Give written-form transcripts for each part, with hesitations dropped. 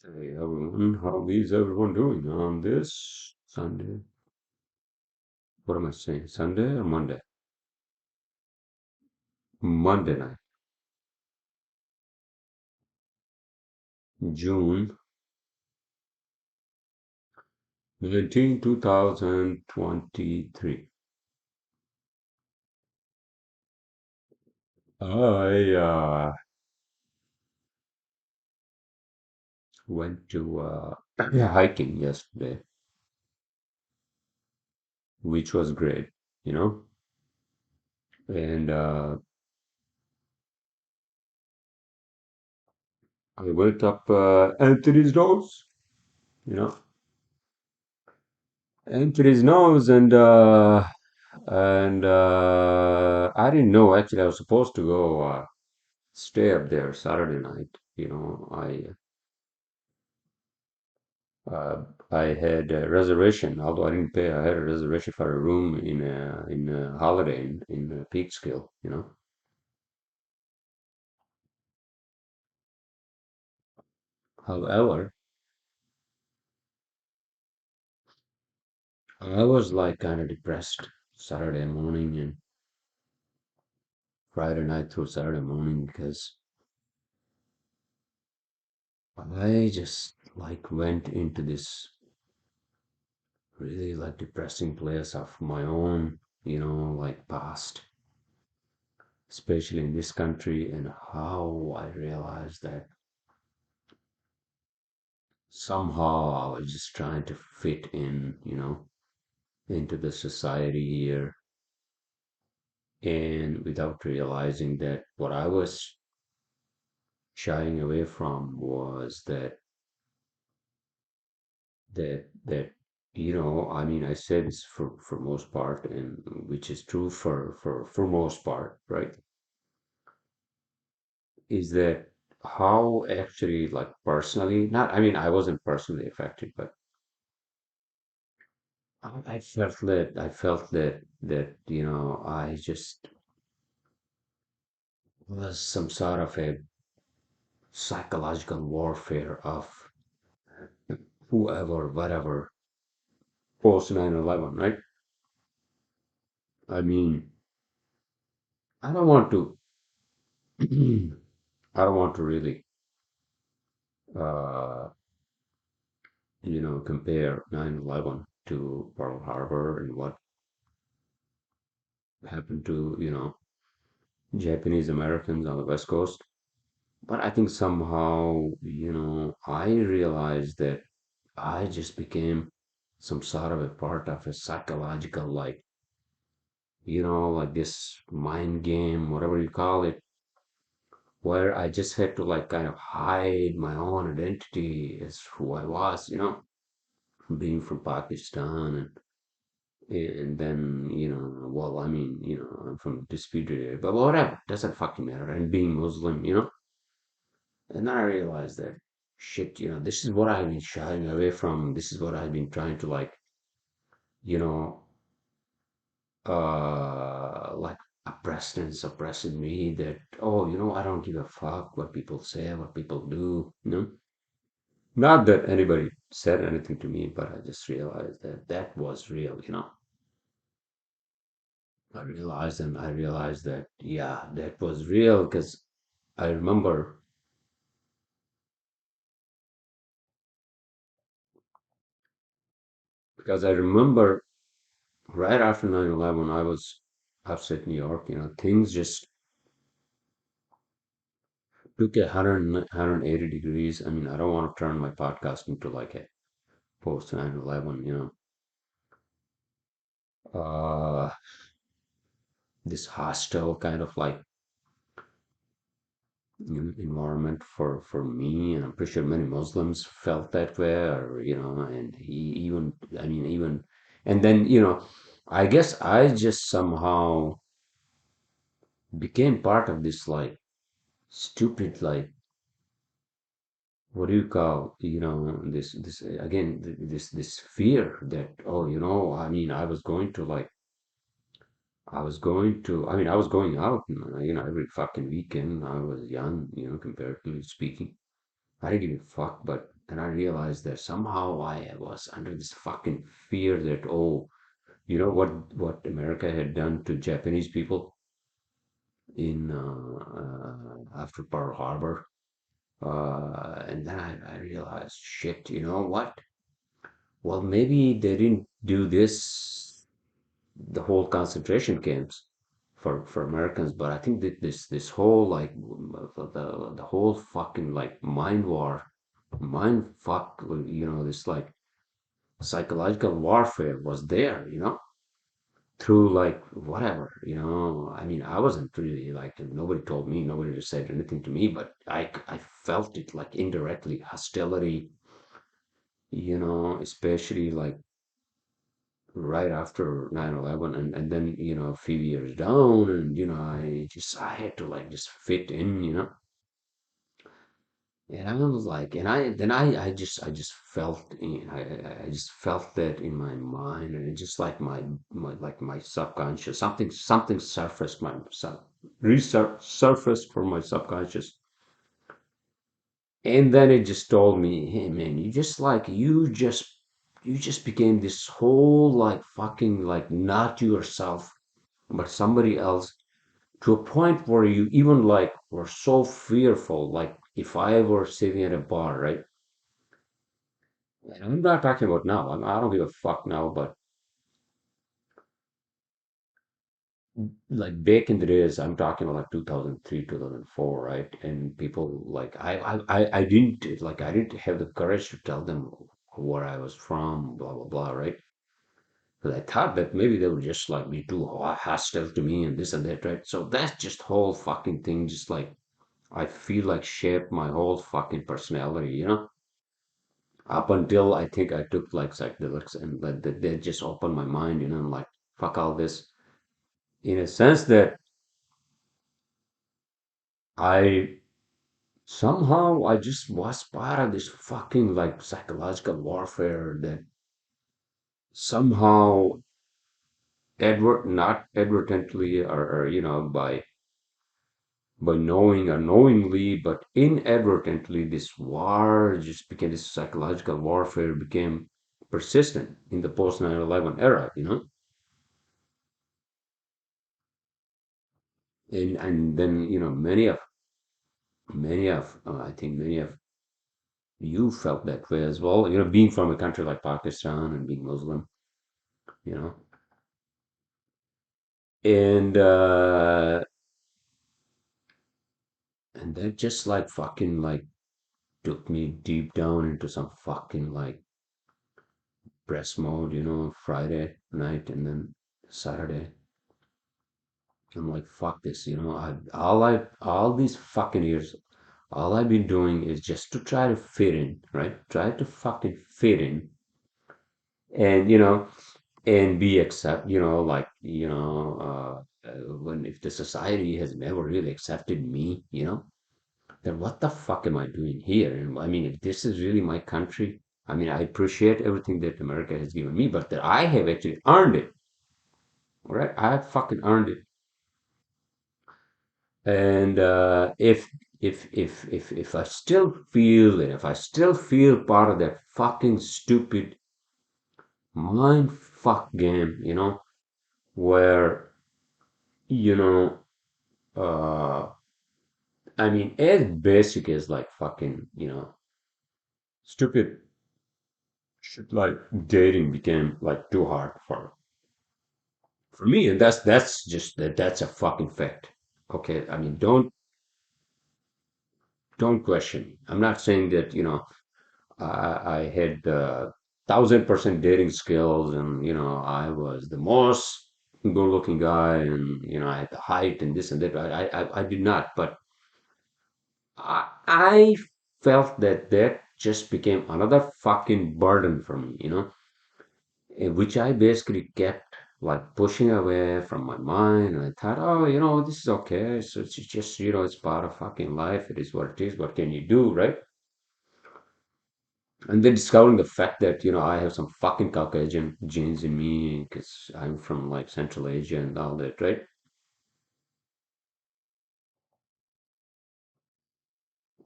Hey everyone, how is everyone doing on this Sunday? What am I saying? Sunday or Monday? Monday night, June 19, 2023. I went to hiking yesterday, which was great, you know. And I went up Anthony's nose, you know, Anthony's nose, and I didn't know actually I was supposed to go. Stay up there Saturday night. I had a reservation, although I didn't pay. I had a reservation for a room in a Holiday Inn in Peekskill. However, I was like kind of depressed Saturday morning and Friday night through Saturday morning because I just like went into this really like depressing place of my own, like past, especially in this country, and how I realized that somehow I was just trying to fit in, into the society here, and without realizing that what I was shying away from was that I mean, I said this for most part, and which is true for most part, right? Is that how actually, like, personally, not, I mean, I wasn't personally affected, but I felt that I just was some sort of a psychological warfare of whoever, whatever, post 9/11, right? I mean, I don't want to, I don't want to really, uh, compare 9/11 to Pearl Harbor and what happened to, Japanese Americans on the West Coast. But I think somehow, I realized that I just became some sort of a part of a psychological, like, like this mind game, whatever you call it, where I just had to like kind of hide my own identity as who I was, being from Pakistan and then, well, I mean, I'm from disputed area, but whatever, doesn't fucking matter. And being Muslim, and then I realized that shit, this is what I've been shying away from. This is what I've been trying to like, you know, like oppressed and suppressed in me that, oh, I don't give a fuck what people say, what people do, Not that anybody said anything to me, but I just realized that that was real, I realized that, yeah, that was real I remember, because I remember right after 9/11, I was upstate New York, things just took a 180 degrees. I mean, I don't want to turn my podcast into like a post 9/11, this hostile kind of like environment for me, and I'm pretty sure many Muslims felt that way, or and even, I mean, even, and then I guess I just somehow became part of this like stupid, like, what do you call, this again, this fear that, oh, I mean, I mean, I was going out, every fucking weekend. I was young, comparatively speaking. I didn't give a fuck, but And I realized that somehow I was under this fucking fear that, oh, you know what America had done to Japanese people in after Pearl Harbor. And then I realized, shit, you know what? Well, maybe they didn't do this, the whole concentration camps for Americans, but I think that this whole like the whole fucking like mind war, mind fuck, you know, this like psychological warfare was there, you know, through like whatever, you know. I mean, I wasn't really like nobody told me, nobody just said anything to me, but I felt it like indirectly, hostility, you know, especially like right after 9/11, and then you know a few years down, and you know I had to like just fit in, you know. And I was like, and I just felt, I just felt that in my mind, and it just like my subconscious, something surfaced, my surfaced from my subconscious, and then it just told me, hey man, you just became this whole like fucking like not yourself, but somebody else, to a point where you even like were so fearful. Like if I were sitting at a bar, right? And I'm not talking about now. I don't give a fuck now, but like back in the days, I'm talking about like 2003, 2004, right? And people like I didn't like I didn't have the courage to tell them where I was from, blah blah blah, right? Because I thought that maybe they would just like be too hostile to me and this and that, right? So that's just whole fucking thing, just like I feel like shaped my whole fucking personality, you know? Up until I think I took like psychedelics, and that they just opened my mind, you know, I'm like, fuck all this. In a sense that I somehow I just was part of this fucking like psychological warfare that somehow not advertently or you know by knowing or knowingly, but inadvertently, this war just became this psychological warfare became persistent in the post 9/11 era, you know. And then you know I think many of you felt that way as well, you know, being from a country like Pakistan and being Muslim, you know. And uh and that just like fucking like took me deep down into some fucking like press mode, you know, Friday night and then Saturday. I'm like, fuck this, you know. All these fucking years, all I've been doing is just to try to fit in, right? Try to fucking fit in, and you know, and be accept, you know, like you know, when if the society has never really accepted me, you know, then what the fuck am I doing here? And I mean, if this is really my country, I mean, I appreciate everything that America has given me, but that I have actually earned it, right? I have fucking earned it. And if I still feel it, if I still feel part of that fucking stupid mind fuck game, you know, where you know, uh, I mean, as basic as like fucking, you know, stupid shit like dating became like too hard for me, and that's just that's a fucking fact. Okay, I mean, don't question me. I'm not saying that you know I had 1,000% dating skills, and you know I was the most good-looking guy, and you know I had the height and this and that. I did not, but I felt that that just became another fucking burden for me, you know, which I basically kept like pushing away from my mind. And I thought, oh, you know, this is okay. So it's just, you know, it's part of fucking life. It is what it is. What can you do, right? And then discovering the fact that, you know, I have some fucking Caucasian genes in me because I'm from like Central Asia and all that, right?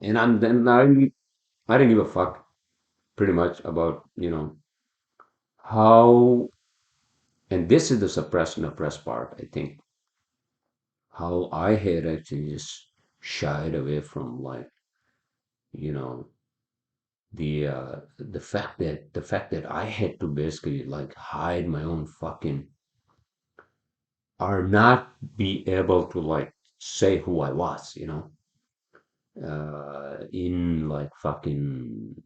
And I'm then I didn't give a fuck. pretty much about, how, and this is the suppressed and oppressed part, I think, how I had actually just shied away from, like, you know, the fact that I had to basically like hide my own fucking, or not be able to like say who I was, in like fucking,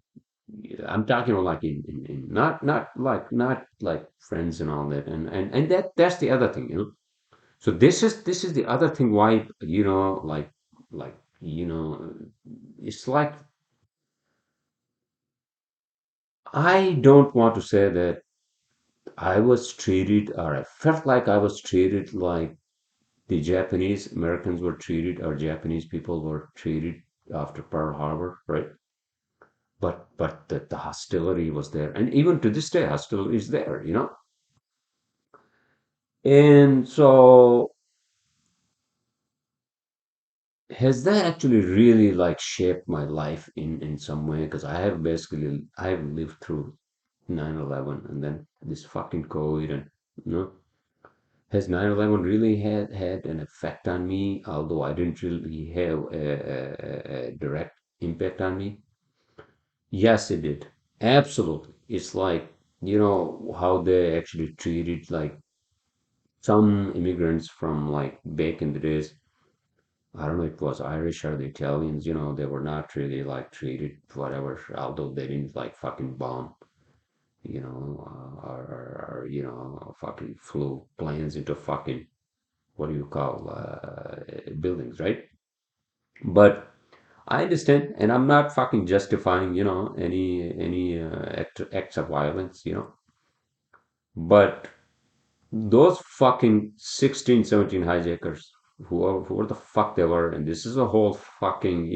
I'm talking about like in not like friends and all that, and that's the other thing. So this is the other thing why, like it's like, I don't want to say that I was treated, or I felt like I was treated like the Japanese Americans were treated, or Japanese people were treated after Pearl Harbor, right? But the hostility was there, and even to this day, hostility is there. And so, has that actually really like shaped my life in some way? Because I have lived through 9/11 and then this fucking COVID, and you know has 9/11 really had an effect on me, although I didn't really have a direct impact on me? Yes, it did. Absolutely. It's like, how they actually treated like some immigrants from like back in the days. I don't know if it was Irish or the Italians, they were not really like treated whatever, although they didn't like fucking bomb, or fucking flew planes into fucking, what do you call, buildings, right? But I understand, and I'm not fucking justifying, any acts of violence, but those fucking 16, 17 hijackers, whoever the fuck they were, and this is a whole fucking,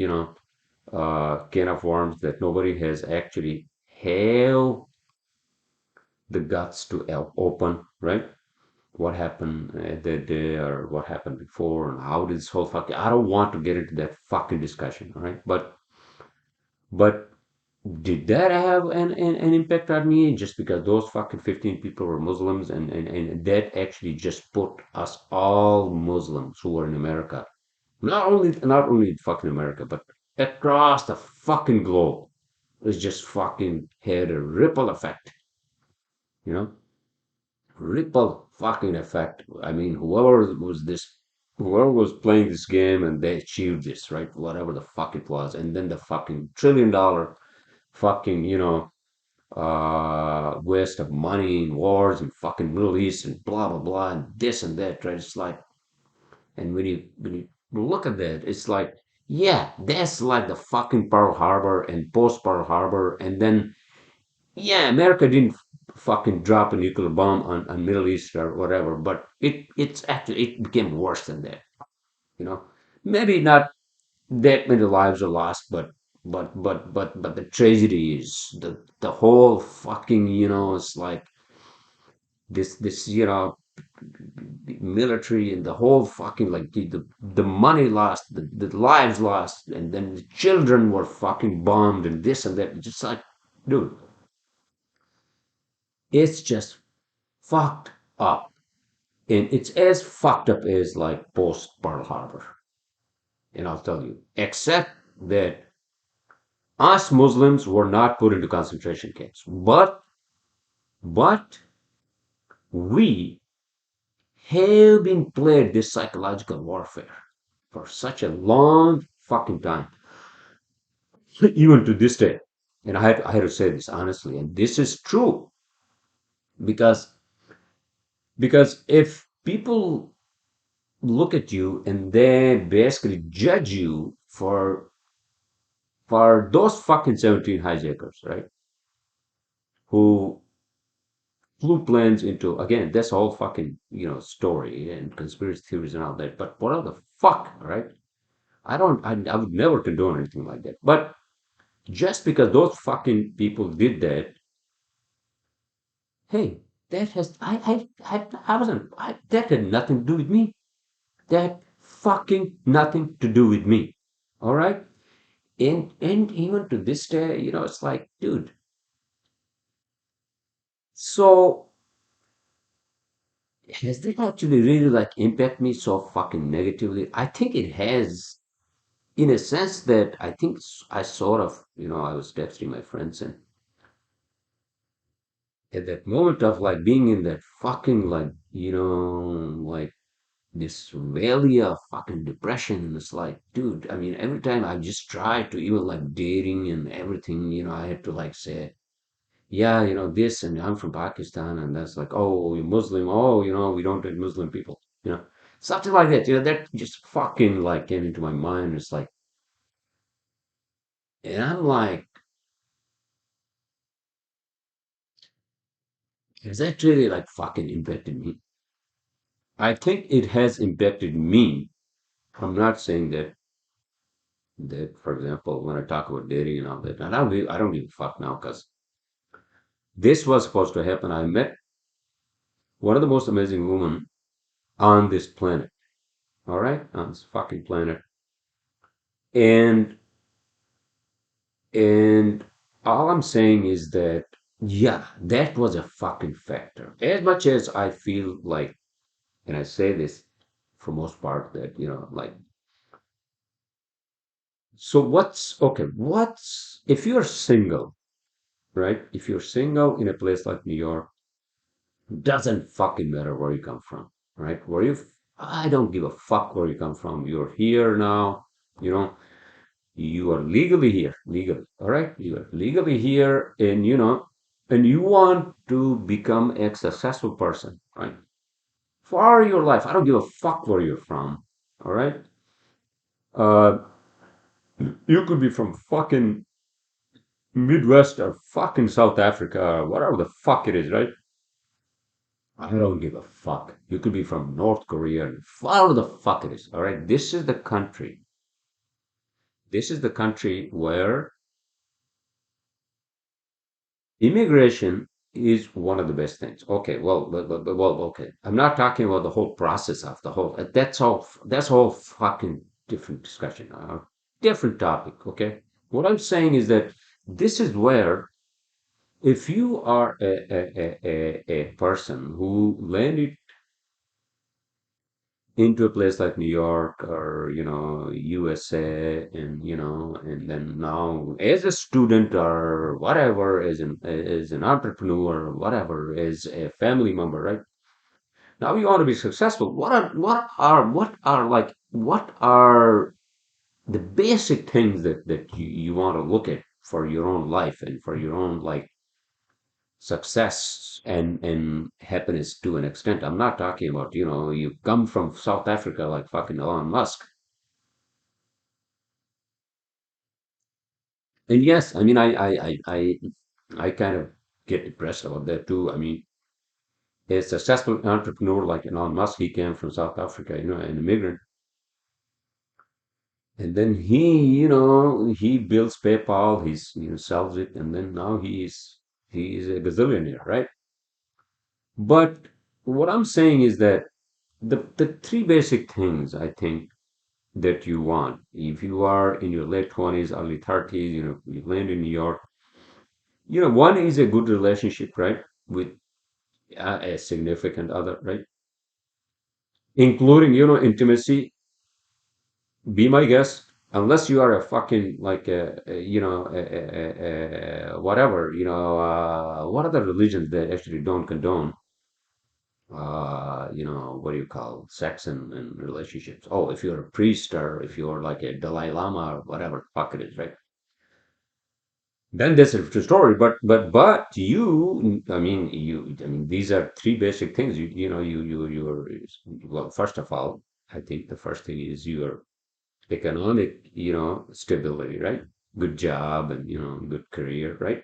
can of worms that nobody has actually held the guts to open, right? What happened that day, or what happened before, and how did this whole fucking, I don't want to get into that fucking discussion, all right? But did that have an impact on me, just because those fucking 15 people were Muslims, and that actually just put us all Muslims who were in America, not only in fucking America, but across the fucking globe, it's just fucking had a ripple effect, you know? Ripple fucking effect. I mean, whoever was playing this game and they achieved this, right? Whatever the fuck it was. And then the fucking $1 trillion fucking, waste of money in wars and fucking Middle East and blah blah blah and this and that, right? It's like, and when you look at that, it's like, yeah, that's like the fucking Pearl Harbor and post Pearl Harbor, and then, yeah, America didn't fucking drop a nuclear bomb on Middle East or whatever, but it became worse than that, you know. Maybe not that many lives are lost, but the tragedy is the whole fucking, it's like this, the military and the whole fucking, like, the money lost, the lives lost, and then the children were fucking bombed and this and that. It's just like, dude, it's just fucked up. And it's as fucked up as like post Pearl Harbor. And I'll tell you, except that us Muslims were not put into concentration camps. But we have been played this psychological warfare for such a long fucking time, even to this day. And I had to say this honestly, and this is true, because if people look at you and they basically judge you for those fucking 17 hijackers, right? Who flew planes into, again, that's all fucking, story and conspiracy theories and all that. But what the fuck, right? I would never condone anything like that. But just because those fucking people did that, hey, that has, I wasn't, that had nothing to do with me. That fucking nothing to do with me. All right? And even to this day, it's like, dude, So has that actually really like impact me so fucking negatively? I think it has, in a sense that I think I sort of, I was texting my friends, and at that moment of like being in that fucking like, like this valley of fucking depression. It's like, dude, I mean, every time I just try to even like dating and everything, I had to like say, yeah, this, and I'm from Pakistan, and that's like, oh, you're Muslim, oh, we don't date Muslim people, something like that, that just fucking like came into my mind. It's like, and I'm like, has that really like fucking impacted me? I think it has impacted me. I'm not saying that, for example, when I talk about dating and all that, and I don't give a fuck now because this was supposed to happen. I met one of the most amazing women on this planet, all right, on this fucking planet, and and all I'm saying is that, yeah, that was a fucking factor. As much as I feel like, and I say this for most part, that like, so what's okay? What's if you're single, right? If you're single in a place like New York, doesn't fucking matter where you come from, right? I don't give a fuck where you come from. You're here now, you know, you are legally here, legally, all right? You are legally here, and and you want to become a successful person, right? For your life, I don't give a fuck where you're from, all right? Uh, you could be from fucking Midwest or fucking South Africa or whatever the fuck it is, right? I don't give a fuck. You could be from North Korea, whatever the fuck it is. All right. This is the country. This is the country where immigration is one of the best things. Okay. Well, well, okay. I'm not talking about the whole process of the whole. That's all fucking different discussion. Different topic. Okay. What I'm saying is that this is where, if you are a person who landed into a place like New York or USA, and and then now as a student or whatever, as an entrepreneur or whatever, as a family member, right? Now you want to be successful. What are the basic things that you want to look at for your own life and for your own like success and happiness to an extent. I'm not talking about, you come from South Africa like fucking Elon Musk. And yes, I mean, I kind of get depressed about that too. I mean, a successful entrepreneur like Elon Musk, he came from South Africa, an immigrant. And then he builds PayPal, sells it, and then now he's a gazillionaire, right? But what I'm saying is that the three basic things I think that you want. If you are in your late 20s, early 30s, you land in New York, one is a good relationship, right? With a significant other, right? Including, intimacy. Be my guest, unless you are a fucking like whatever, what other religions that actually don't condone, what do you call sex and relationships? Oh, if you're a priest or if you're like a Dalai Lama or whatever fuck it is, right? Then that's a different story. But I mean, these are three basic things. You're well. First of all, I think the first thing is your economic, stability, right? Good job and good career, right?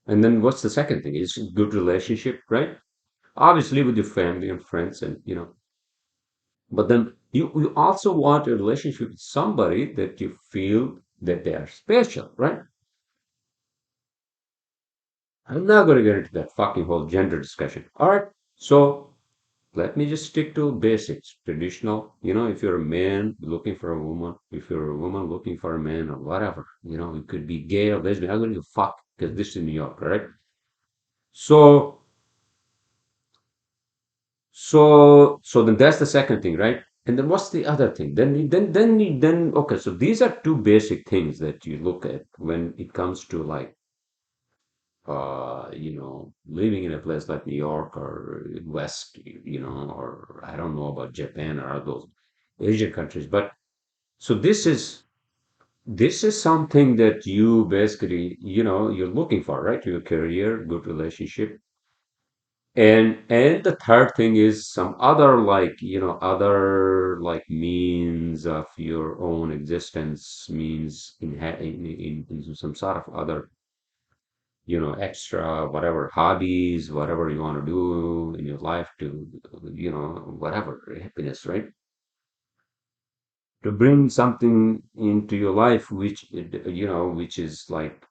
And then what's the second thing? Is good relationship, right? Obviously with your family and friends, and but then you also want a relationship with somebody that you feel that they are special, right? I'm not going to get into that fucking whole gender discussion. All right. So let me just stick to basics, traditional. If you're a man looking for a woman, if you're a woman looking for a man or whatever, it could be gay or lesbian. I'm going to fuck because this is New York, all right? So, So then that's the second thing, right? And then what's the other thing? Then okay, so these are two basic things that you look at when it comes to like living in a place like New York or West, or I don't know about Japan or those Asian countries. But so this is something that you basically, you're looking for, right? Your career, good relationship. And the third thing is some other like, other like means of your own existence, means in some sort of other, extra whatever hobbies, whatever you want to do in your life to, whatever happiness, right? To bring something into your life which which is like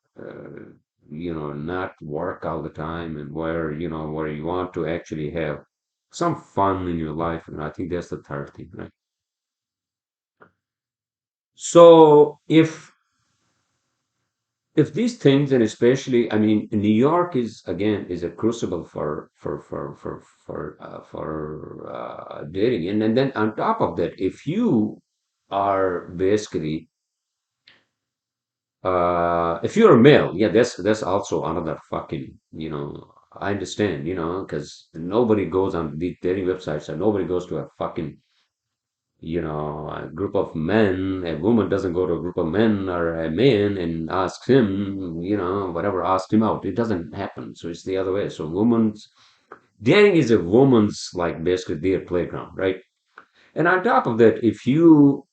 not work all the time, and where you want to actually have some fun in your life. And I think that's the third thing, right? So if these things, and especially, I mean, New York is again is a crucible for dating. And then on top of that, if you are basically if you're a male, yeah, that's also another fucking, I understand, because nobody goes on the dating websites, and nobody goes to a fucking, a group of men. A woman doesn't go to a group of men or a man and asks him, whatever, ask him out. It doesn't happen. So it's the other way. So woman's dating is a woman's like basically their playground, right? And on top of that, if you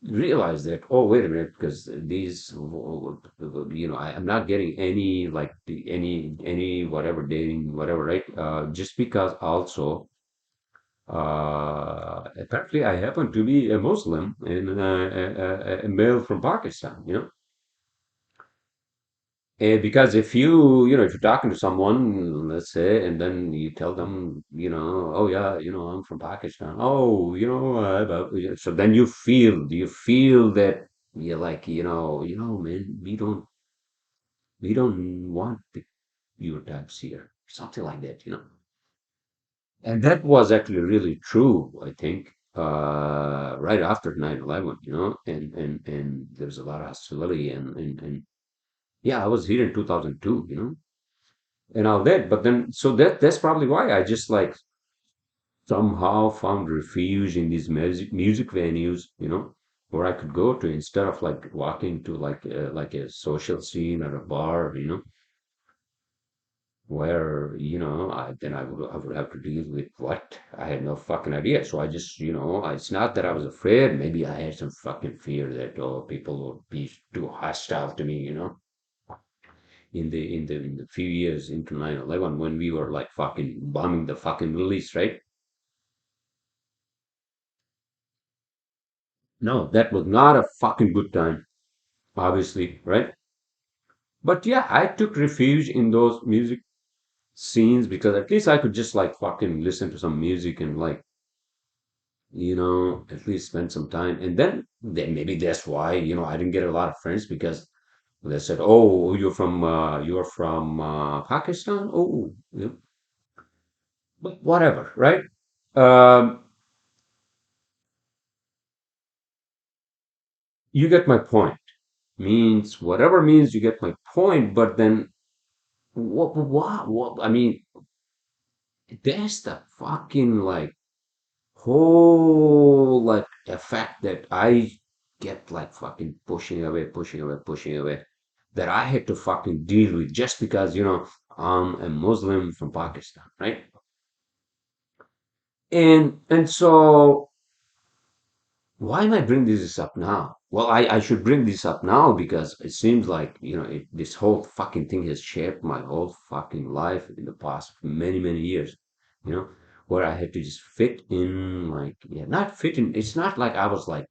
realize that, oh, wait a minute, because I'm not getting any like any whatever dating, whatever, right? Just because also apparently I happen to be a Muslim and a male from Pakistan, and because if you're talking to someone, let's say, and then you tell them, oh yeah, I'm from Pakistan. Oh, so then you feel that you're like, man, we don't want your types here, something like that, And that was actually really true, I think, right after 9/11, and there was a lot of hostility and yeah, I was here in 2002, and all that. But then, so that's probably why I just like somehow found refuge in these music venues, where I could go to instead of like walking to like a social scene or a bar, where I would have to deal with what I had no fucking idea. So I just, it's not that I was afraid. Maybe I had some fucking fear that people would be too hostile to me, in the few years into 9/11 when we were like fucking bombing the fucking Middle East, right? No, that was not a fucking good time, obviously, right? But yeah, I took refuge in those music scenes because at least I could just like fucking listen to some music and like, at least spend some time. And then maybe that's why, I didn't get a lot of friends because they said, "Oh, you're from Pakistan." Oh, yeah. But whatever, right? Um, you get my point. Means whatever means you get my point. But then what? I mean, that's the fucking like whole like effect that I get like fucking pushing away, pushing away, pushing away, that I had to fucking deal with just because, I'm a Muslim from Pakistan, right? And so why am I bring this up now? Well, I should bring this up now because it seems like, this whole fucking thing has shaped my whole fucking life in the past many, many years, you know, where I had to just fit in, like, yeah, not fit in. It's not like I was like,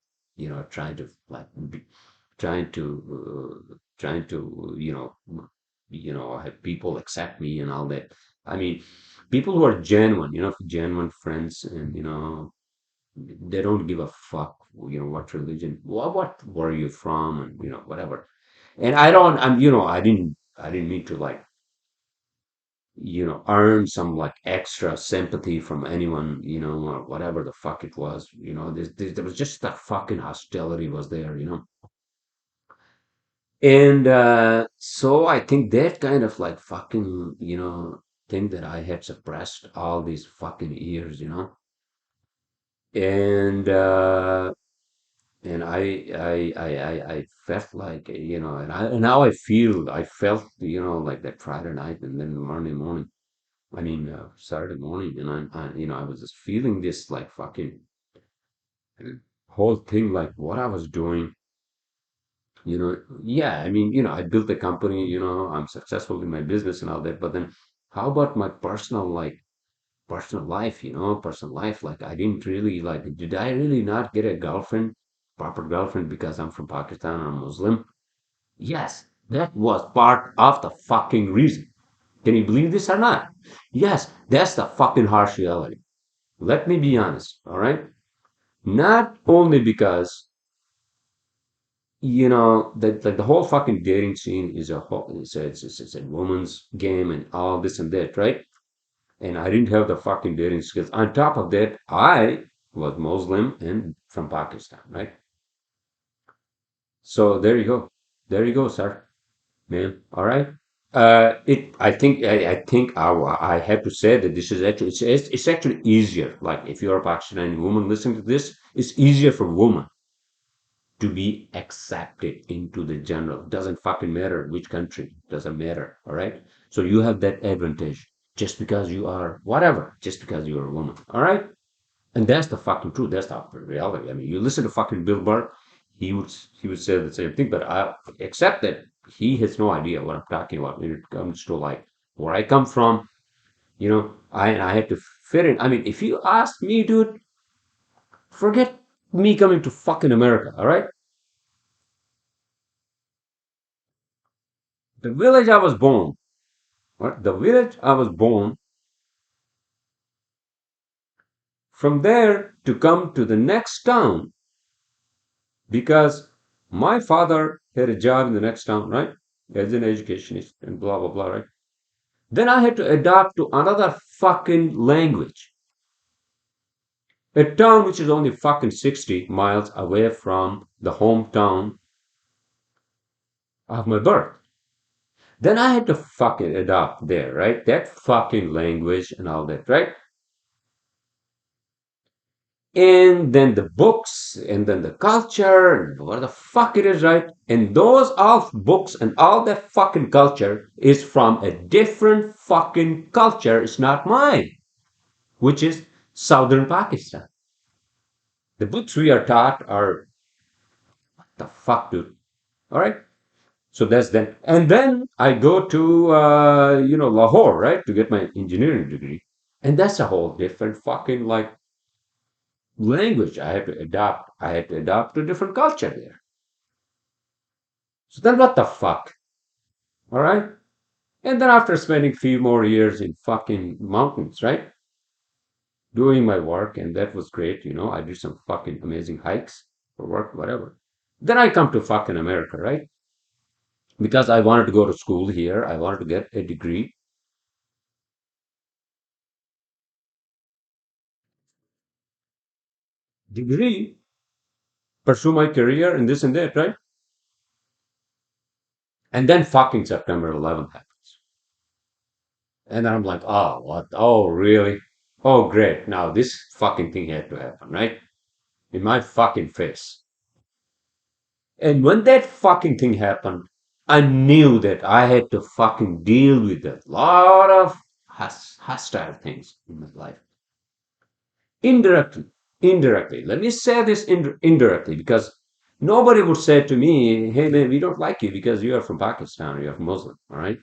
trying to like, trying to, have people accept me and all that. I mean, people who are genuine, genuine friends and, they don't give a fuck, what religion, what were you from, and whatever. And I don't, I didn't mean to like earn some like extra sympathy from anyone, or whatever the fuck it was. There was just that fucking hostility was there. And so I think that kind of like fucking, thing that I had suppressed all these fucking years. And I felt like, and now I felt, like that Friday night and then Monday morning. I mean, Saturday morning, and I was just feeling this like fucking whole thing, like what I was doing. Yeah, I mean, I built a company, I'm successful in my business and all that, but then how about my personal life, personal life? Like, I didn't really like, did I really not get a girlfriend, proper girlfriend because I'm from Pakistan, I'm Muslim? Yes, that was part of the fucking reason. Can you believe this or not? Yes, that's the fucking harsh reality. Let me be honest, all right? Not only because, that like the whole fucking dating scene is a whole, it's a woman's game and all this and that, right? And I didn't have the fucking dating skills. On top of that, I was Muslim and from Pakistan, right? So there you go. There you go, sir, man. All right. I think I have to say that this is actually it's actually easier. Like if you're a Pakistani woman listening to this, it's easier for women to be accepted into the general. Doesn't fucking matter which country. Doesn't matter. All right. So you have that advantage just because you are whatever. Just because you're a woman. All right. And that's the fucking truth. That's the reality. I mean, you listen to fucking Bill Burr, he would say the same thing, but I accept that he has no idea what I'm talking about when it comes to like where I come from. I had to fit in. I mean, if you ask me, dude, forget me coming to fucking America. All right, the village I was born, right? The village I was born. From there to come to the next town because my father had a job in the next town, right? As an educationist and blah blah blah, right? Then I had to adapt to another fucking language. A town which is only fucking 60 miles away from the hometown of my birth. Then I had to fucking adapt there, right? That fucking language and all that, right? And then the books, and then the culture, and what the fuck it is, right? And those all books and all that fucking culture is from a different fucking culture. It's not mine, which is Southern Pakistan. The books we are taught are the fuck, dude. All right. So that's then. And then I go to, Lahore, right, to get my engineering degree. And that's a whole different fucking like language I had to adapt. I had to adapt to a different culture there. So then what the fuck? All right. And then after spending a few more years in fucking mountains, right, doing my work, and that was great. I did some fucking amazing hikes for work, whatever. Then I come to fucking America, right? Because I wanted to go to school here. I wanted to get a degree, pursue my career and this and that, right? And then fucking September 11th happens. And I'm like, oh, what? Oh, really? Oh, great. Now this fucking thing had to happen, right? In my fucking face. And when that fucking thing happened, I knew that I had to fucking deal with a lot of hostile things in my life. Indirectly, indirectly. Let me say this indirectly because nobody would say to me, "Hey man, we don't like you because you are from Pakistan or you're from Muslim." All right,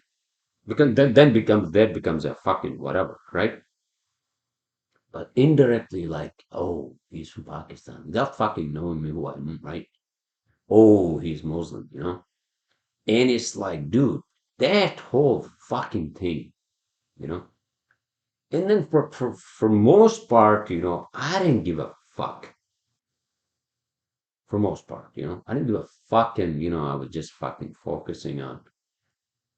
because then becomes that becomes a fucking whatever, right? But indirectly, like, oh, he's from Pakistan, without fucking knowing me who I am, right? Oh, he's Muslim. And it's like, dude, that whole fucking thing, you know. And then for most part, I didn't give a fuck for most part, I didn't do a fucking, I was just fucking focusing on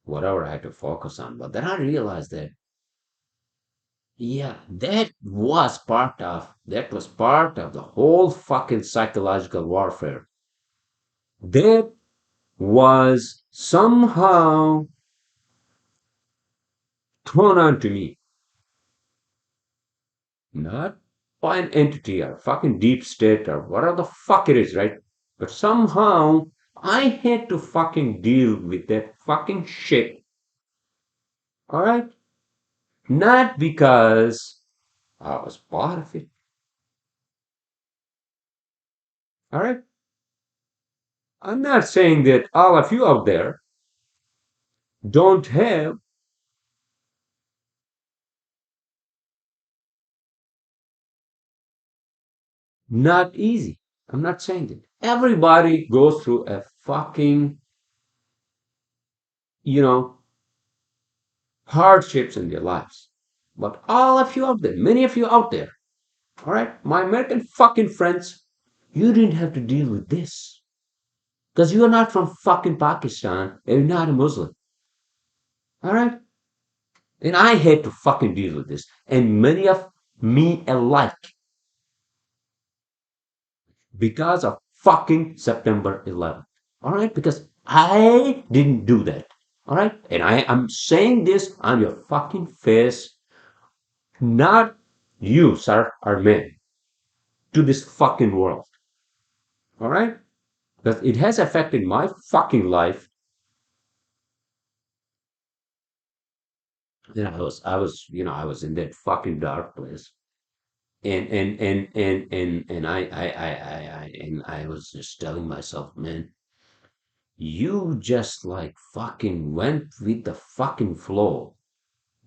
whatever I had to focus on. But then I realized that. Yeah, that was part of the whole fucking psychological warfare. That was somehow thrown onto me, not by an entity or fucking deep state or whatever the fuck it is, right? But somehow I had to fucking deal with that fucking shit, all right? Not because I was part of it, all right? I'm not saying that all of you out there don't have. Not easy. I'm not saying that. Everybody goes through a fucking, you know, hardships in their lives. But all of you out there, many of you out there, all right, my American fucking friends, you didn't have to deal with this. Because you're not from fucking Pakistan and you're not a Muslim. All right? And I had to fucking deal with this. And many of me alike because of fucking September 11th. All right? Because I didn't do that. All right? And I'm saying this on your fucking face, not you, sir, or me, to this fucking world. All right? Because it has affected my fucking life. And I was in that fucking dark place. And I was just telling myself, man, you just like fucking went with the fucking flow.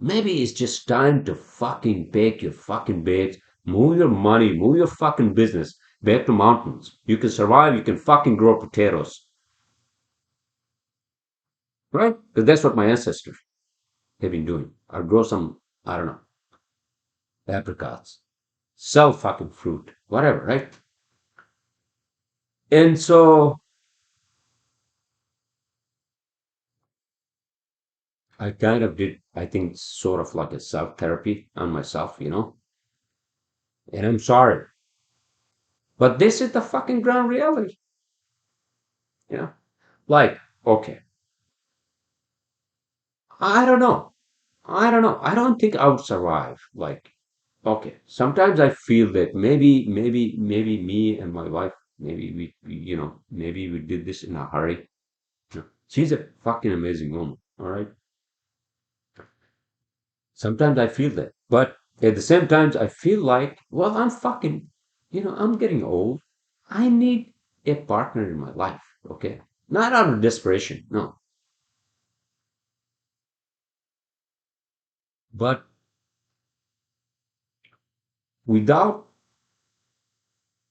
Maybe it's just time to fucking pack your fucking bags, move your money, move your fucking business back to mountains. You can survive, you can fucking grow potatoes, right? Because that's what my ancestors have been doing. Or grow some, I don't know, apricots, sell fucking fruit, whatever, right? And so I kind of did, I think, sort of like a self therapy on myself. And I'm sorry. But this is the fucking ground reality, you know? Like, okay, I don't know. I don't know. I don't think I would survive. Like, okay, sometimes I feel that maybe me and my wife, maybe maybe we did this in a hurry. She's a fucking amazing woman, all right? Sometimes I feel that. But at the same time, I feel like, well, I'm getting old. I need a partner in my life, okay? Not out of desperation, no. But without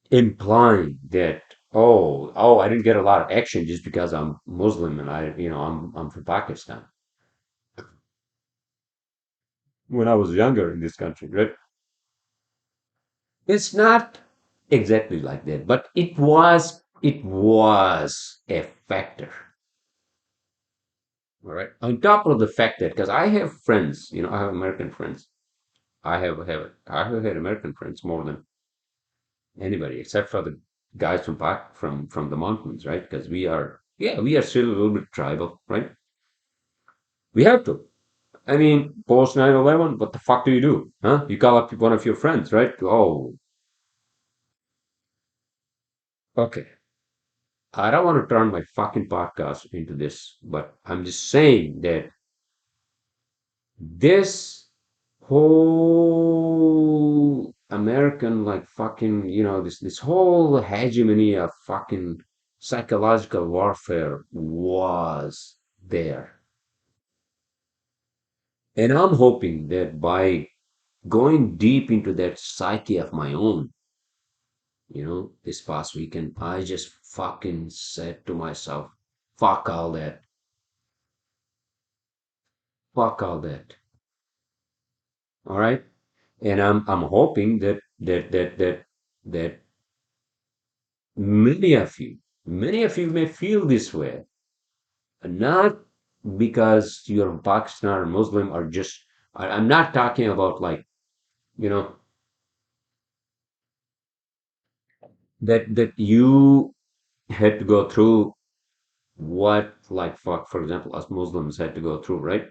implying that, I didn't get a lot of action just because I'm Muslim and I'm from Pakistan. When I was younger in this country, right? It's not exactly like that, but it was a factor. All right. On top of the fact that, because I have friends, I have American friends. I have had American friends more than anybody, except for the guys from the mountains, right? Because we are still a little bit tribal, right? We have to. I mean, post 9/11, what the fuck do you do? Huh? You call up one of your friends, right? Oh, okay. I don't want to turn my fucking podcast into this, but I'm just saying that this whole American like fucking, this whole hegemony of fucking psychological warfare was there. And I'm hoping that by going deep into that psyche of my own, this past weekend, I just fucking said to myself, fuck all that. Fuck all that. All right? And I'm hoping that many of you may feel this way, not because you're Pakistan or Muslim or just. I'm not talking about like you know, that you had to go through what, like, for example, us Muslims had to go through, right?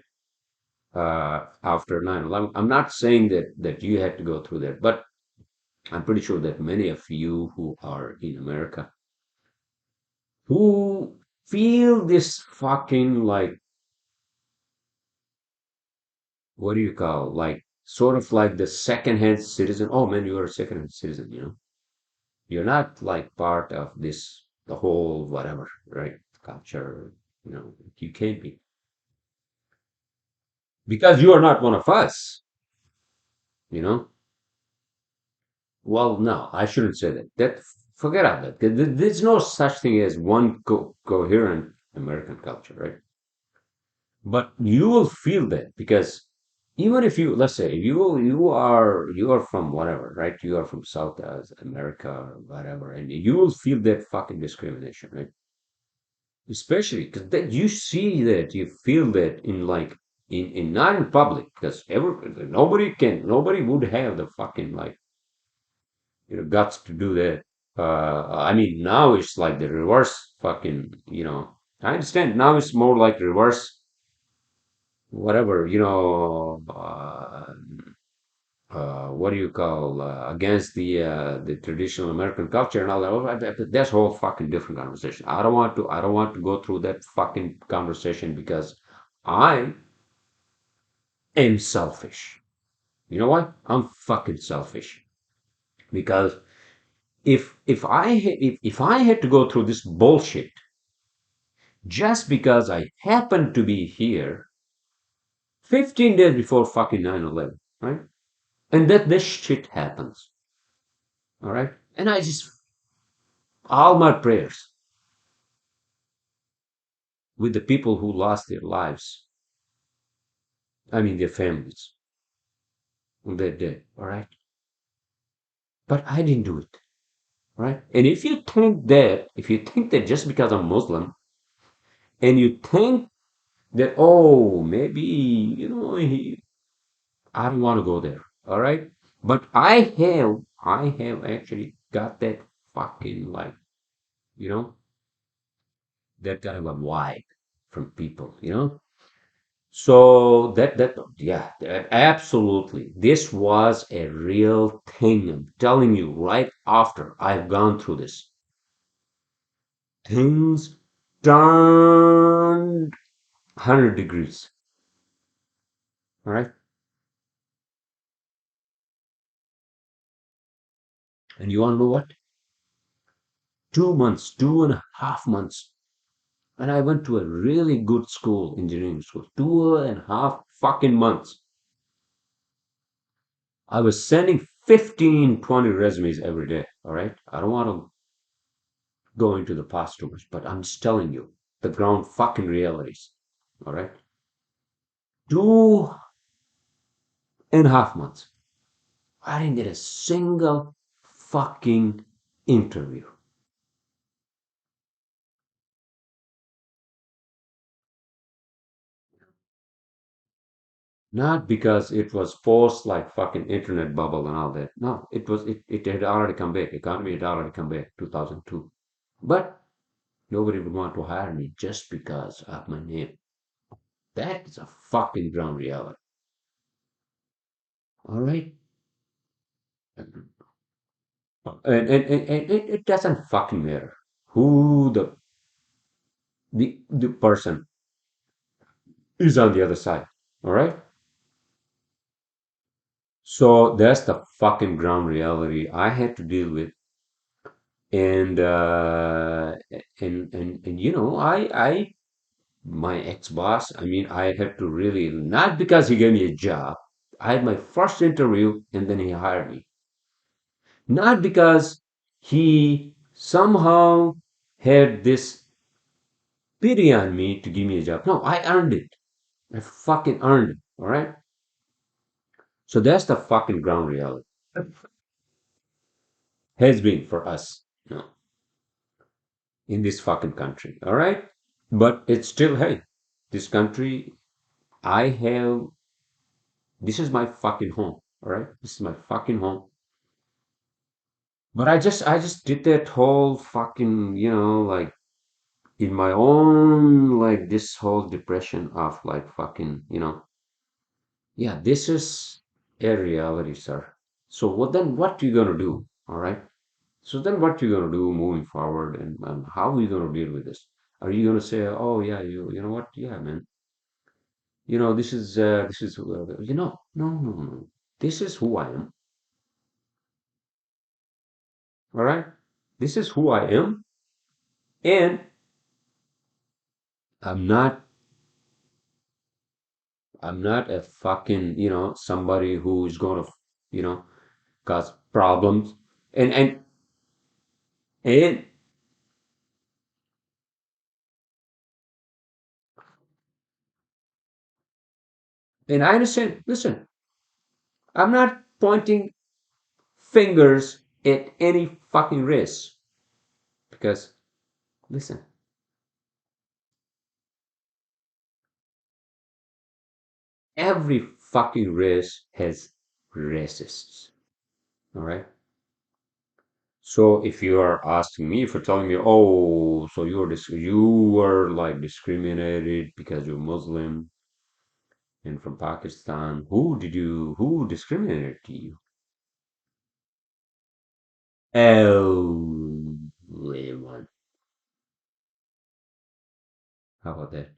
After 9/11. I'm not saying that you had to go through that, but I'm pretty sure that many of you who are in America who feel this fucking, like, what do you call, like, sort of like the secondhand citizen. Oh man, you are a secondhand citizen, you're not like part of this, the whole whatever, right? Culture, you can't be, because you are not one of us, you know. Well, no, I shouldn't say that. Forget about that. There's no such thing as one coherent American culture, right? But you will feel that, because even if you, let's say, you are from whatever, right? You are from South America or whatever, and you will feel that fucking discrimination, right? Especially because that you see that, you feel that in, like, in not in public, because nobody would have the fucking, like, guts to do that. I mean, now it's like the reverse fucking, I understand now it's more like reverse, whatever, what do you call, against the traditional American culture and all that. Well, that's a whole fucking different conversation. I don't want to go through that fucking conversation, because I am selfish. You know what? I'm fucking selfish, because if I had to go through this bullshit just because I happen to be here 15 days before fucking 9/11, right? And that this shit happens, all right? And I just, all my prayers with the people who lost their lives, I mean, their families, on that day, all right? But I didn't do it, right? And if you think that just because I'm Muslim, and you think that, oh, maybe, I don't want to go there. All right. But I have actually got that fucking, like, you know, that kind of a vibe from people. So yeah, absolutely. This was a real thing. I'm telling you, right after I've gone through this, things turned 100 degrees. All right. And you want to know what? 2 months, 2.5 months. And I went to a really good school, engineering school, 2.5 fucking months. I was sending 15, 20 resumes every day. All right. I don't want to go into the past too much, but I'm just telling you the ground fucking realities. All right. 2.5 months. I didn't get a single fucking interview. Not because it was post, like, fucking internet bubble and all that. No, it had already come back. Economy had already come back, 2002. But nobody would want to hire me just because of my name. That is a fucking ground reality. All right? And it doesn't fucking matter who the person is on the other side. All right? So that's the fucking ground reality I had to deal with. And I my ex-boss, I mean, I had to really, not because he gave me a job. I had my first interview and then he hired me. Not because he somehow had this pity on me to give me a job. No, I earned it. I fucking earned it. All right. So that's the fucking ground reality. Has been for us, in this fucking country. All right. But it's still, hey, this country, I have, this is my fucking home. All right, this is my fucking home. But I just did that whole fucking, like in my own, like this whole depression of like fucking, yeah, this is a reality, sir. So what you gonna do? All right. So then what you gonna do moving forward, and how are you gonna deal with this? Are you gonna say, oh yeah, you know what? Yeah, man. No. This is who I am. All right. This is who I am, and I'm not I'm not a fucking, somebody who's gonna, you know, cause problems. And and and and I understand. Listen, I'm not pointing fingers at any fucking race because listen, every fucking race has racists. All right. So if you are asking me, if you're telling me, oh, so you were like discriminated because you're Muslim and from Pakistan, who discriminated to you? Everyone. How about that?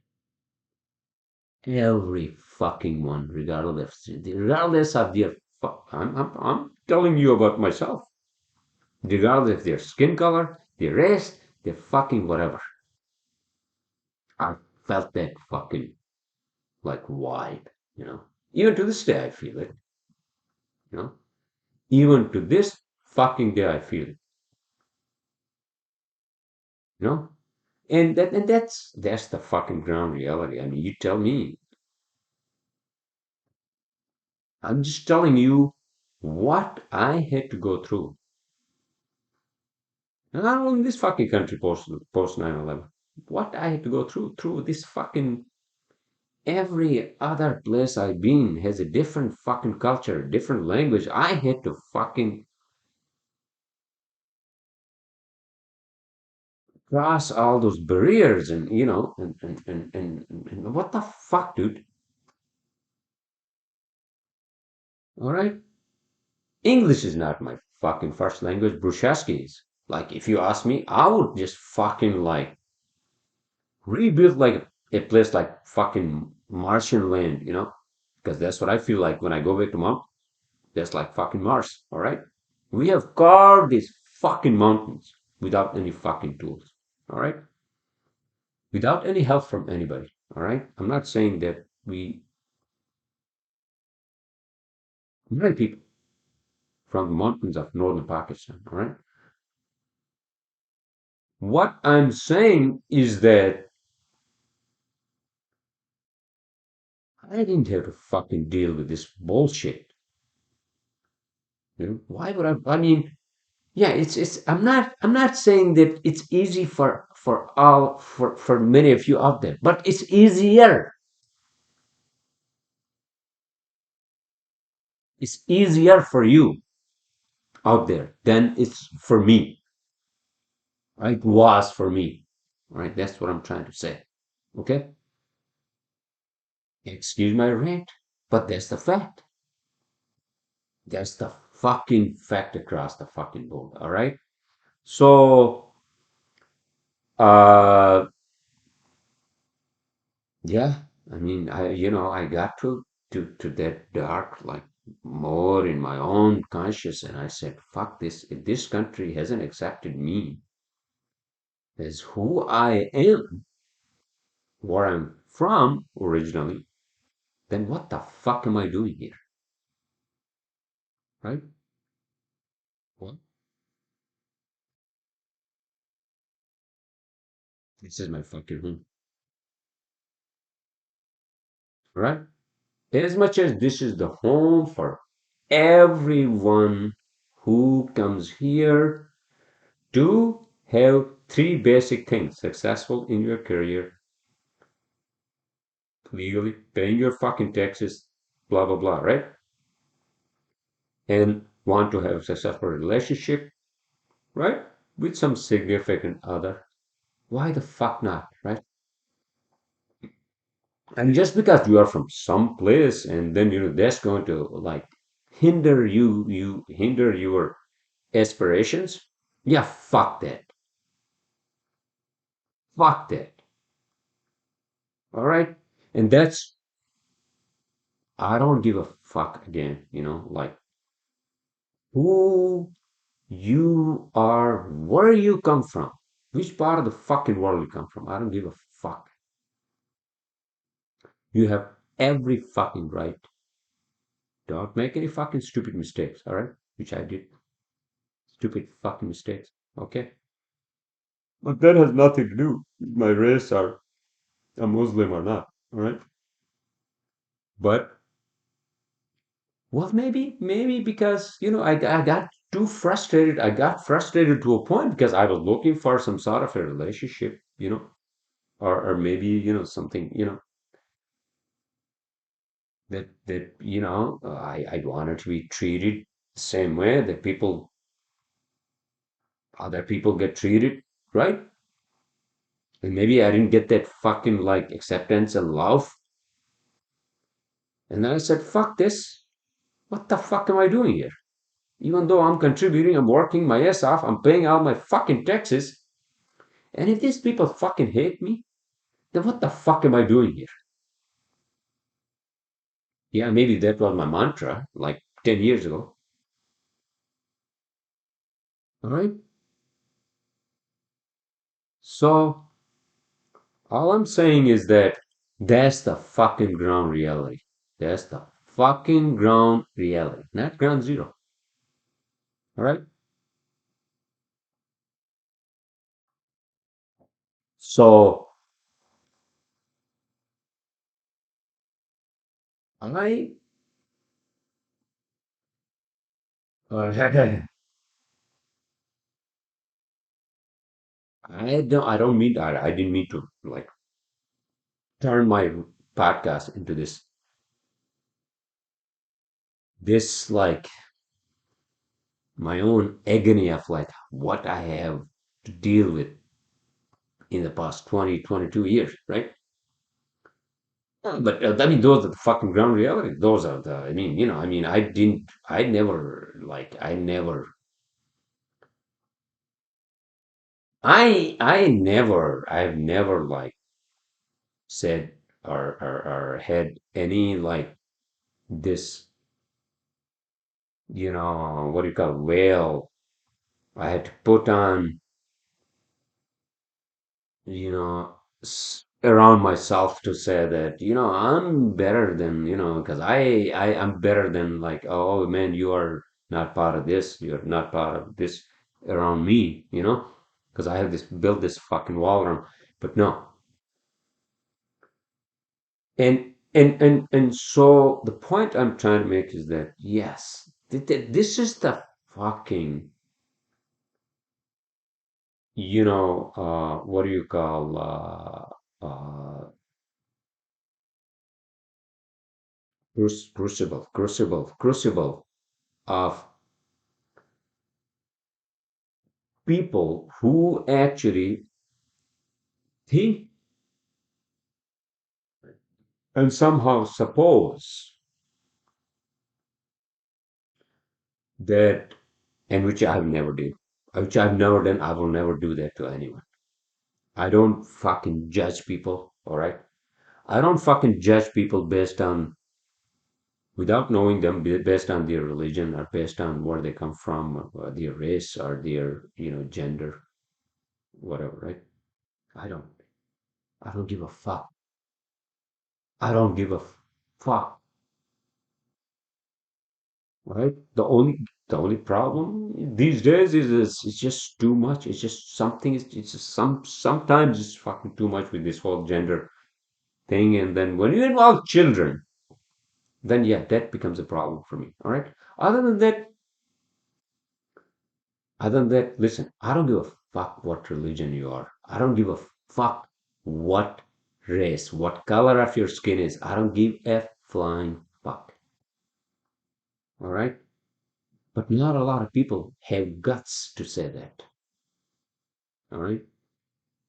Every fucking one, regardless of their, I'm telling you about myself. Regardless of their skin color, their race, their fucking whatever. I felt that fucking like vibe, you know. Even to this day, I feel it, you know. Even to this fucking day, I feel it, you know. And that's the fucking ground reality. I mean, you tell me. I'm just telling you what I had to go through. And not only this fucking country post 9/11. What I had to go through this fucking every other place I've been has a different fucking culture, different language. I had to fucking cross all those barriers and and what the fuck, dude? All right. English is not my fucking first language. Bruszewski is. Like, if you ask me, I would just fucking like rebuild like a place like fucking Martian land, because that's what I feel like when I go back to Mount. That's like fucking Mars. All right, we have carved these fucking mountains without any fucking tools. All right, without any help from anybody. All right, I'm not saying that we many people from the mountains of northern Pakistan. All right, what I'm saying is that I didn't have to fucking deal with this bullshit. Why would I? I mean, yeah, it's I'm not saying that it's easy for many of you out there, but it's easier. It's easier for you out there than it's for me. Right? It was for me. Right? That's what I'm trying to say. Okay? Excuse my rant, but that's the fact. That's the fucking fact across the fucking board. All right? So uh yeah, I mean, I got to that dark, like, more in my own conscious, and I said, "Fuck this! If this country hasn't accepted me as who I am, where I'm from originally, then what the fuck am I doing here?" Right? Well, this is my fucking home, right? As much as this is the home for everyone who comes here to have three basic things: successful in your career, legally, paying your fucking taxes, blah blah blah, right? and want to have a successful relationship, right? With some significant other. Why the fuck not, right? And just because you are from some place and then that's going to like hinder your aspirations. Yeah, fuck that. Fuck that. All right. And that's I don't give a fuck again, like who you are, where you come from, which part of the fucking world you come from. I don't give a fuck. You have every fucking right. Don't make any fucking stupid mistakes, all right? Which I did. Stupid fucking mistakes. Okay? But that has nothing to do with my race or a Muslim or not, all right? But well, maybe because I got too frustrated. I got frustrated to a point because I was looking for some sort of a relationship, or maybe something, that I wanted to be treated the same way that other people get treated, right? And maybe I didn't get that fucking like acceptance and love. And then I said, fuck this. What the fuck am I doing here? Even though I'm contributing, I'm working my ass off, I'm paying all my fucking taxes. And if these people fucking hate me, then what the fuck am I doing here? Yeah, maybe that was my mantra like 10 years ago. All right. So all I'm saying is that that's the fucking ground reality. That's the fucking ground reality, not ground zero. All right. So I, I don't mean, I didn't mean to like turn my podcast into this like my own agony of like what I have to deal with in the past 20, 22 years, right? But I mean, those are the fucking ground reality. Those are the, I've never like said or had any like this, what do you call veil I had to put on, around myself to say that I'm better than because I'm better than like, oh man, you are not part of this, you're not part of this around me, because I have this built this fucking wall around. But no. And so the point I'm trying to make is that yes, this is the fucking what do you call crucible of people who actually think and somehow suppose that, and which I've never did, which I've never done, I will never do that to anyone. I don't fucking judge people, all right? I don't fucking judge people based on, without knowing them, based on their religion or based on where they come from, or their race or their, gender, whatever, right? I don't. I don't give a fuck. I don't give a fuck. Right? The only problem these days is it's just too much. It's just something. It's just sometimes it's fucking too much with this whole gender thing. And then when you involve children, then yeah, that becomes a problem for me. All right. Other than that, listen, I don't give a fuck what religion you are. I don't give a fuck what race, what color of your skin is. I don't give a flying fuck. All right. But not a lot of people have guts to say that. All right.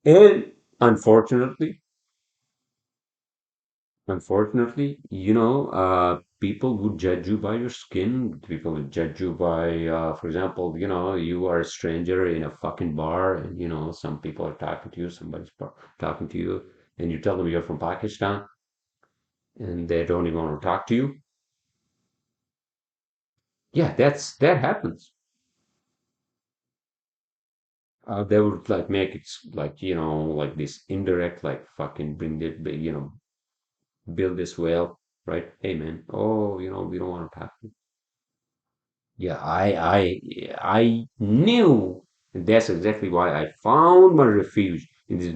And unfortunately, people would judge you by your skin. People would judge you by, for example, you are a stranger in a fucking bar, and some people are talking to you, talking to you, and you tell them you're from Pakistan, and they don't even want to talk to you. Yeah, that happens. They would like make it like like this indirect, like fucking bring it, build this well, right? Hey man, oh, we don't want to talk. Yeah, I knew, and that's exactly why I found my refuge in these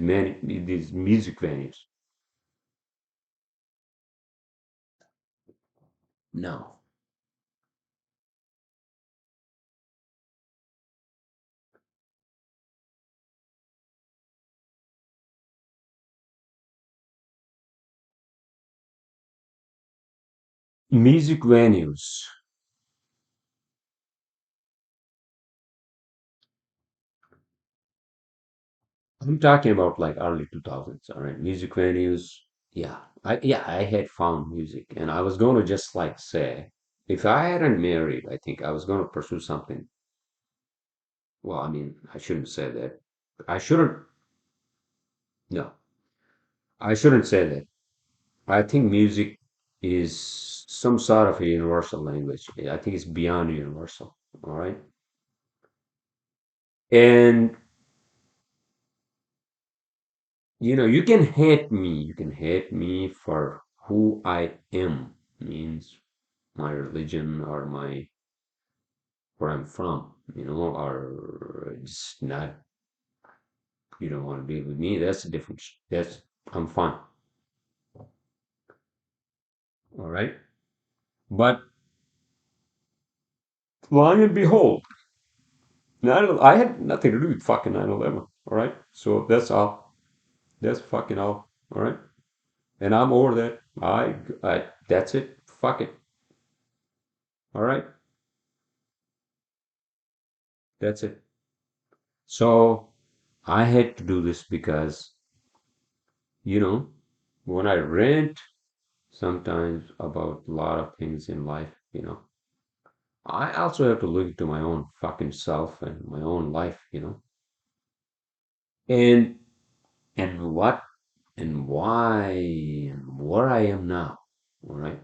music venues. No, music venues. I'm talking about like early 2000s, all right? Music venues. I had found music, and I was going to just like say, if I hadn't married, I think I was going to pursue something. Well, I mean, I shouldn't say that. I shouldn't. No, I shouldn't say that. I think music is some sort of a universal language. I think it's beyond universal. All right. And you can hate me for who I am, means my religion or my where I'm from, or just not, you don't want to be with me. That's a difference. I'm fine. All right. But lo and behold, I had nothing to do with fucking 9/11. All right. So that's all. That's fucking all. All right. And I'm over that. That's it. Fuck it. All right. That's it. So I had to do this because, you know, when I rant sometimes about a lot of things in life, I also have to look into my own fucking self and my own life. And what and why and where I am now. All right.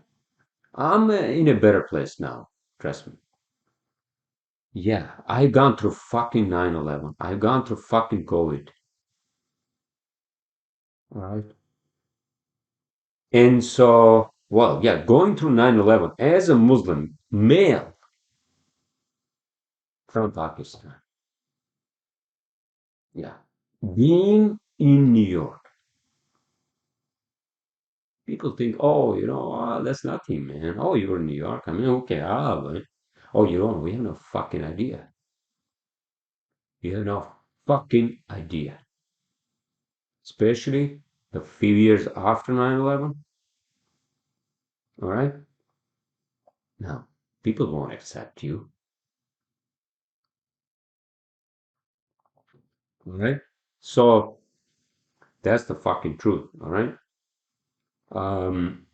I'm in a better place now. Trust me. Yeah, I've gone through fucking 9/11. I've gone through fucking COVID. All right. And so, well, yeah, going through 9/11 as a Muslim male from Pakistan. Yeah. Being in New York, people think, oh, that's nothing, man. Oh, you're in New York. I mean, okay, but oh, you don't. We have no fucking idea. You have no fucking idea. Especially the few years after 9/11. All right. Now, people won't accept you. All right. So that's the fucking truth. All right. Um,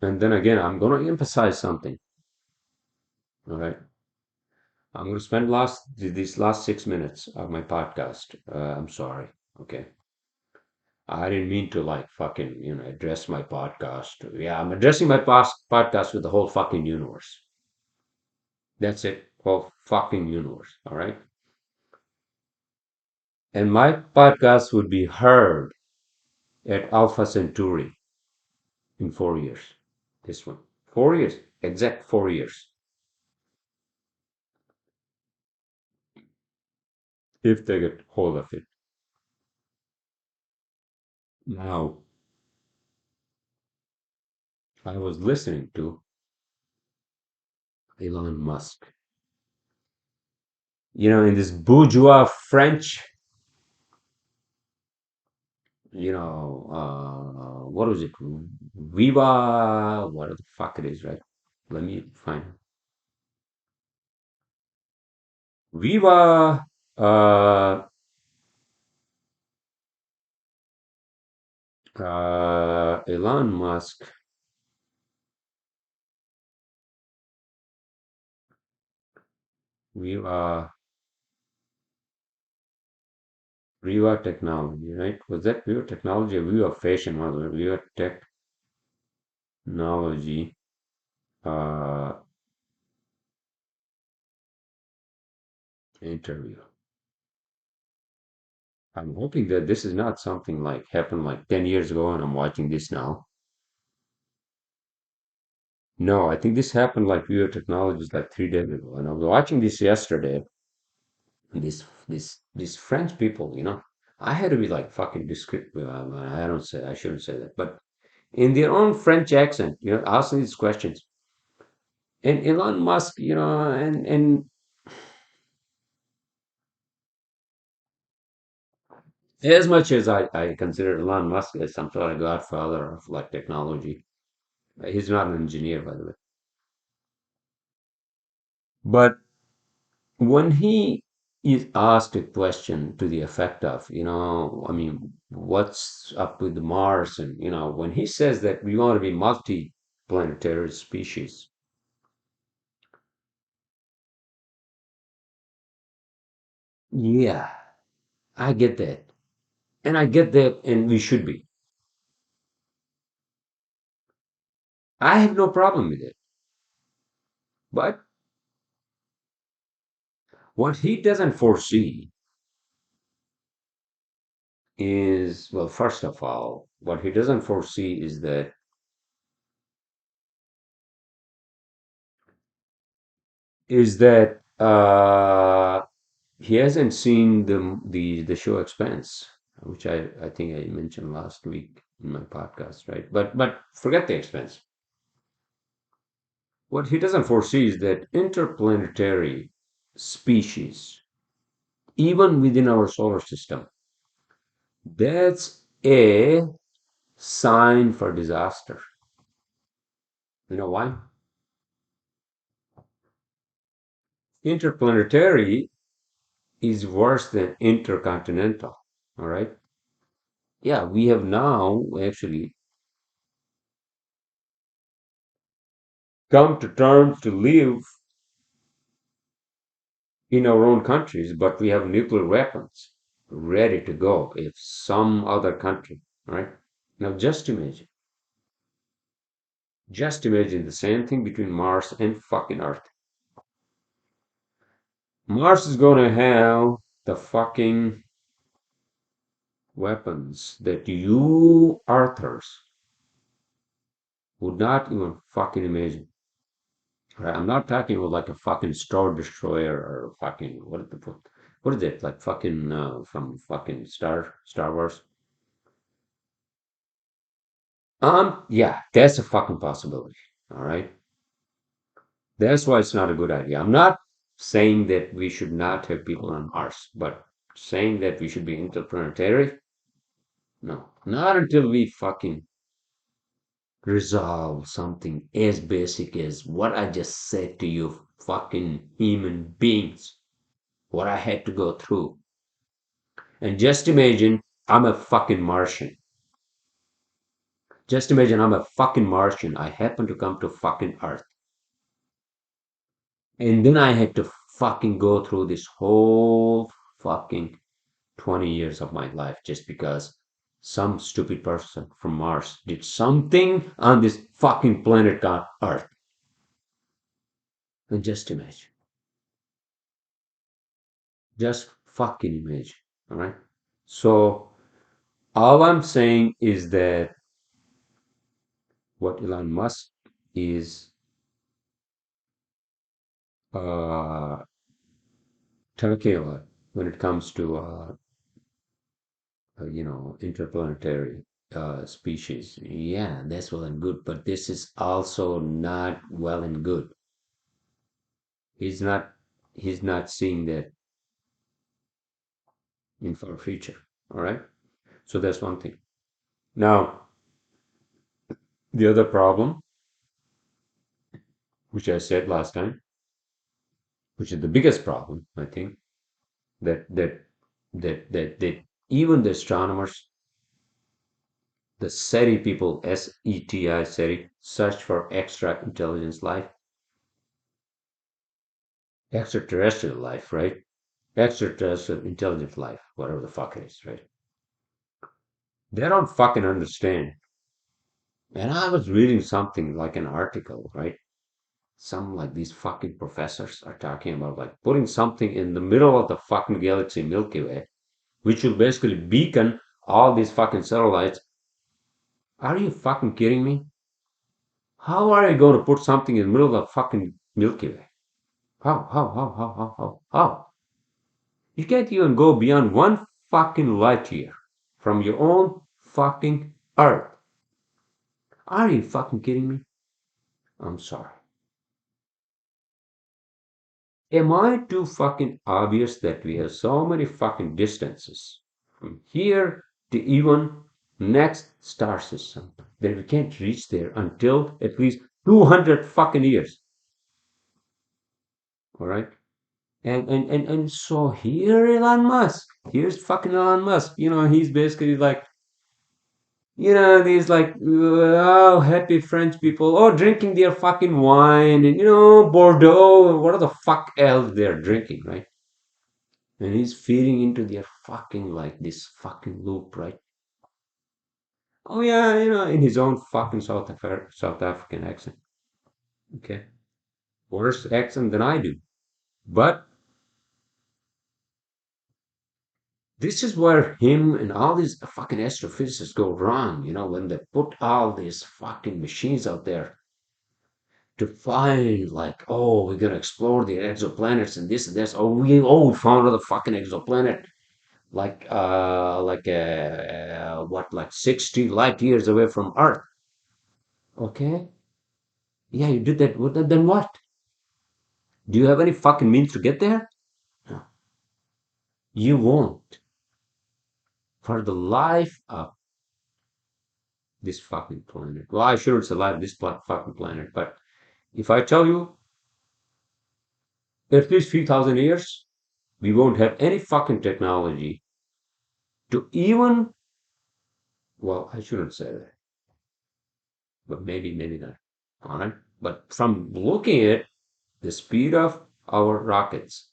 and then again, I'm going to emphasize something. All right. I'm going to spend these last 6 minutes of my podcast. I'm sorry. Okay. I didn't mean to like fucking, address my podcast. Yeah, I'm addressing my podcast with the whole fucking universe. That's it. Whole fucking universe. All right. And my podcast would be heard at Alpha Centauri in 4 years. This one. 4 years. Exact 4 years. If they get hold of it. Now, I was listening to Elon Musk. In this bourgeois French, what was it? Viva, what the fuck it is, right? Let me find. Viva Elon Musk, Viva Viva Technology, right? Was that Viva Technology or Viva Fashion? Was it Viva Technology uh, interview? I'm hoping that this is not something like happened like 10 years ago and I'm watching this now. No, I think this happened like Viva Technologies like 3 days ago. And I was watching this yesterday. And these French people, I had to be like fucking discreet. I don't say, I shouldn't say that, but in their own French accent, asking these questions. And Elon Musk, and as much as I consider Elon Musk as some sort of godfather of like technology, he's not an engineer, by the way. But when he is asked a question to the effect of, I mean, what's up with Mars? And, when he says that we want to be multi-planetary species, yeah, I get that. And I get that, and we should be. I have no problem with it. But what he doesn't foresee is, well, first of all, what he doesn't foresee is that he hasn't seen the show Expense, which I think I mentioned last week in my podcast, right? But forget the expense. What he doesn't foresee is that interplanetary species, even within our solar system, that's a sign for disaster. You know why? Interplanetary is worse than intercontinental. All right. Yeah, we have now actually come to terms to live in our own countries, but we have nuclear weapons ready to go if some other country, right? Now just imagine the same thing between Mars and fucking Earth. Mars is going to have the fucking weapons that you Earthers would not even fucking imagine. Right? I'm not talking about like a fucking Star Destroyer or fucking what is it like fucking from fucking Star Wars? Yeah, that's a fucking possibility. All right. That's why it's not a good idea. I'm not saying that we should not have people on Mars, but saying that we should be interplanetary, no, not until we fucking resolve something as basic as what I just said to you, fucking human beings, what I had to go through. And just imagine I'm a fucking Martian. Just imagine I'm a fucking Martian. I happen to come to fucking Earth. And then I had to fucking go through this whole fucking 20 years of my life just because some stupid person from Mars did something on this fucking planet called Earth. And just imagine. Just fucking imagine. All right. So all I'm saying is that what Elon Musk is uh, talking about when it comes to interplanetary species. Yeah, that's well and good, but this is also not well and good. He's not he's not seeing that in far future. All right. So that's one thing. Now, the other problem, which I said last time, which is the biggest problem, I think, that that that even the astronomers, the SETI people, SETI, SETI, search for extra intelligence life, extraterrestrial life, right? Extraterrestrial intelligent life, whatever the fuck it is, right? They don't fucking understand. And I was reading something like an article, right? Some like these fucking professors are talking about like putting something in the middle of the fucking galaxy Milky Way, which will basically beacon all these fucking satellites. Are you fucking kidding me? How are you going to put something in the middle of the fucking Milky Way? How? You can't even go beyond one fucking light year from your own fucking Earth. Are you fucking kidding me? I'm sorry. Am I too fucking obvious that we have so many fucking distances from here to even next star system that we can't reach there until at least 200 fucking years? All right. And so here Elon Musk, here's fucking Elon Musk. He's basically like, these like, oh, happy French people, oh, drinking their fucking wine and, Bordeaux, and what the fuck else they're drinking, right? And he's feeding into their fucking, like, this fucking loop, right? Oh, yeah, in his own fucking South African accent. Okay. Worse accent than I do. But this is where him and all these fucking astrophysicists go wrong, when they put all these fucking machines out there to find like, oh, we're gonna explore the exoplanets and this and this. We found another fucking exoplanet what, like 60 light years away from Earth. Okay, yeah, you did that. Then what? Do you have any fucking means to get there? No, you won't. For the life of this fucking planet. Well, I shouldn't say life of this fucking planet, but if I tell you at least few thousand years, we won't have any fucking technology to even, well, I shouldn't say that, but maybe not. All right. But from looking at the speed of our rockets,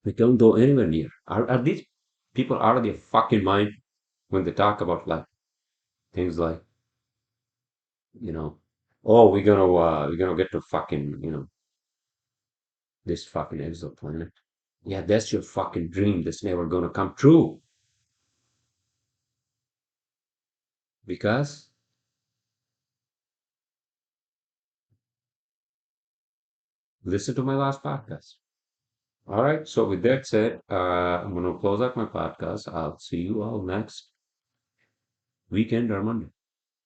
we don't go anywhere near. Are these people out of their fucking mind when they talk about like things like, you know, oh, we're gonna get to fucking, this fucking exoplanet. Yeah, that's your fucking dream that's never gonna come true. Because listen to my last podcast. All right. So with that said, I'm gonna close out my podcast. I'll see you all next weekend or Monday.